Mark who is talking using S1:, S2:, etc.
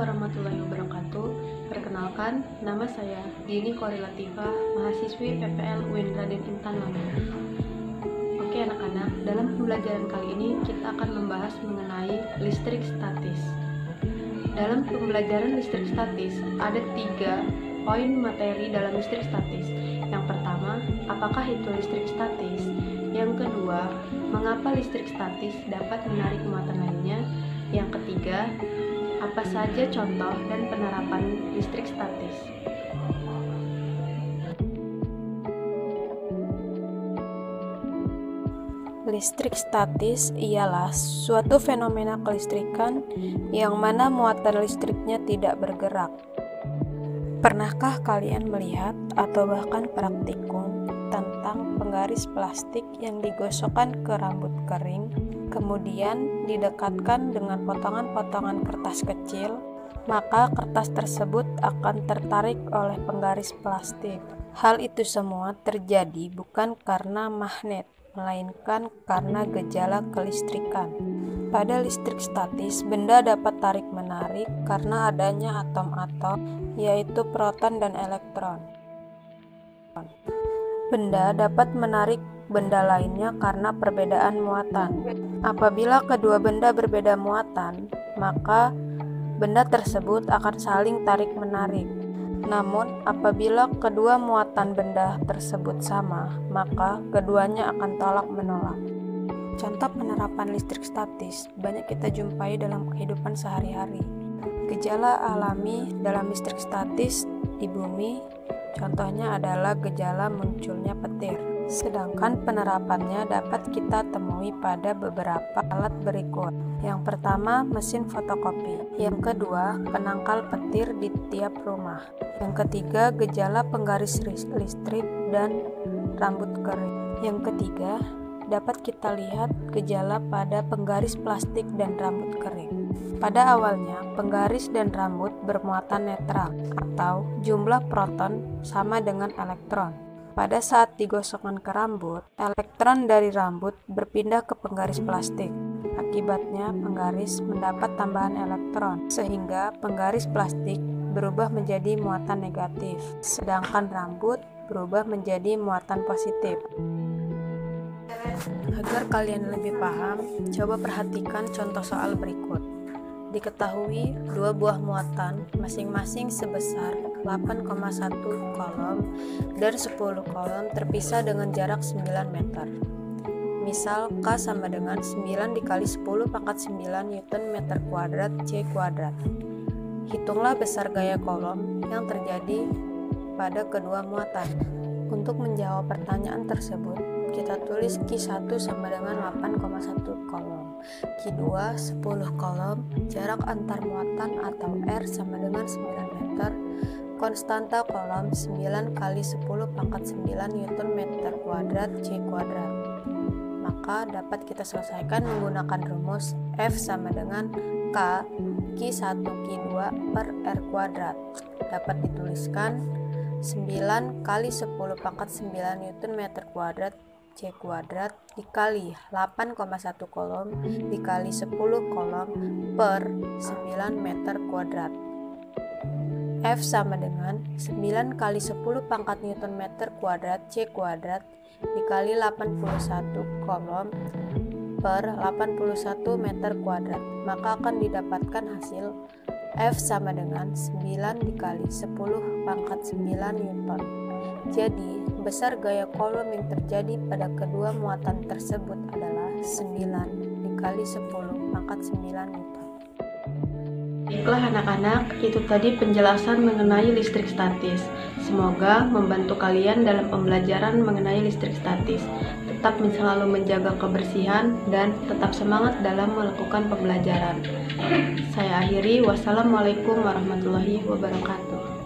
S1: warahmatullahi wabarakatuh. Perkenalkan, nama saya Dini Kori Latifah, mahasiswi PPL UIN Raden Intan Lampung. Oke anak-anak, dalam pembelajaran kali ini kita akan membahas mengenai listrik statis. Dalam pembelajaran listrik statis, ada 3 poin materi dalam listrik statis. Yang pertama, apakah itu listrik statis? Yang kedua, mengapa listrik statis dapat menarik muatan lainnya? Yang ketiga, apa saja contoh dan penerapan listrik statis?
S2: Listrik statis ialah suatu fenomena kelistrikan yang mana muatan listriknya tidak bergerak. Pernahkah kalian melihat atau bahkan praktikum tentang penggaris plastik yang digosokkan ke rambut kering, kemudian didekatkan dengan potongan-potongan kertas kecil, maka kertas tersebut akan tertarik oleh penggaris plastik. Hal itu semua terjadi bukan karena magnet, melainkan karena gejala kelistrikan. Pada listrik statis, benda dapat tarik-menarik karena adanya atom-atom, yaitu proton dan elektron. Benda dapat menarik benda lainnya karena perbedaan muatan. Apabila kedua benda berbeda muatan, maka benda tersebut akan saling tarik-menarik. Namun, apabila kedua muatan benda tersebut sama, maka keduanya akan tolak-menolak. Contoh penerapan listrik statis banyak kita jumpai dalam kehidupan sehari-hari. Gejala alami dalam listrik statis di bumi, contohnya adalah gejala munculnya petir. Sedangkan penerapannya dapat kita temui pada beberapa alat berikut. Yang pertama, mesin fotokopi. Yang kedua, penangkal petir di tiap rumah. Yang ketiga, gejala penggaris listrik dan rambut kering. Yang ketiga, dapat kita lihat gejala pada penggaris plastik dan rambut kering. Pada awalnya, penggaris dan rambut bermuatan netral atau jumlah proton sama dengan elektron. Pada saat digosokkan ke rambut, elektron dari rambut berpindah ke penggaris plastik. Akibatnya, penggaris mendapat tambahan elektron, sehingga penggaris plastik berubah menjadi muatan negatif, sedangkan rambut berubah menjadi muatan positif. Agar kalian lebih paham, coba perhatikan contoh soal berikut. Diketahui dua buah muatan masing-masing sebesar 8,1 kolom dan 10 kolom terpisah dengan jarak 9 meter. Misal K sama dengan 9 dikali 10 pangkat 9 Newton meter kuadrat C kuadrat. Hitunglah besar gaya kolom yang terjadi pada kedua muatan. Untuk menjawab pertanyaan tersebut, kita tulis Q1 sama dengan 8,1 kolom, Q2 10 kolom, jarak antar muatan atau R sama dengan 9 meter, konstanta kolom 9 kali 10 pangkat 9 Newton meter kuadrat C kuadrat. Maka dapat kita selesaikan menggunakan rumus F sama dengan K Q1 Q2 per R kuadrat. Dapat dituliskan 9 kali 10 pangkat 9 Newton meter kuadrat C kuadrat dikali 8,1 kolom dikali 10 kolom per 9 meter kuadrat. F sama dengan 9 kali 10 pangkat Newton meter kuadrat C kuadrat dikali 81 kolom per 81 meter kuadrat. Maka akan didapatkan hasil F sama dengan 9 dikali 10 pangkat 9 Newton. Jadi, besar gaya kolom yang terjadi pada kedua muatan tersebut adalah 9 dikali 10 pangkat 9 Newton.
S1: Baiklah anak-anak, itu tadi penjelasan mengenai listrik statis. Semoga membantu kalian dalam pembelajaran mengenai listrik statis. Tetap selalu menjaga kebersihan dan tetap semangat dalam melakukan pembelajaran. Saya akhiri, wassalamualaikum warahmatullahi wabarakatuh.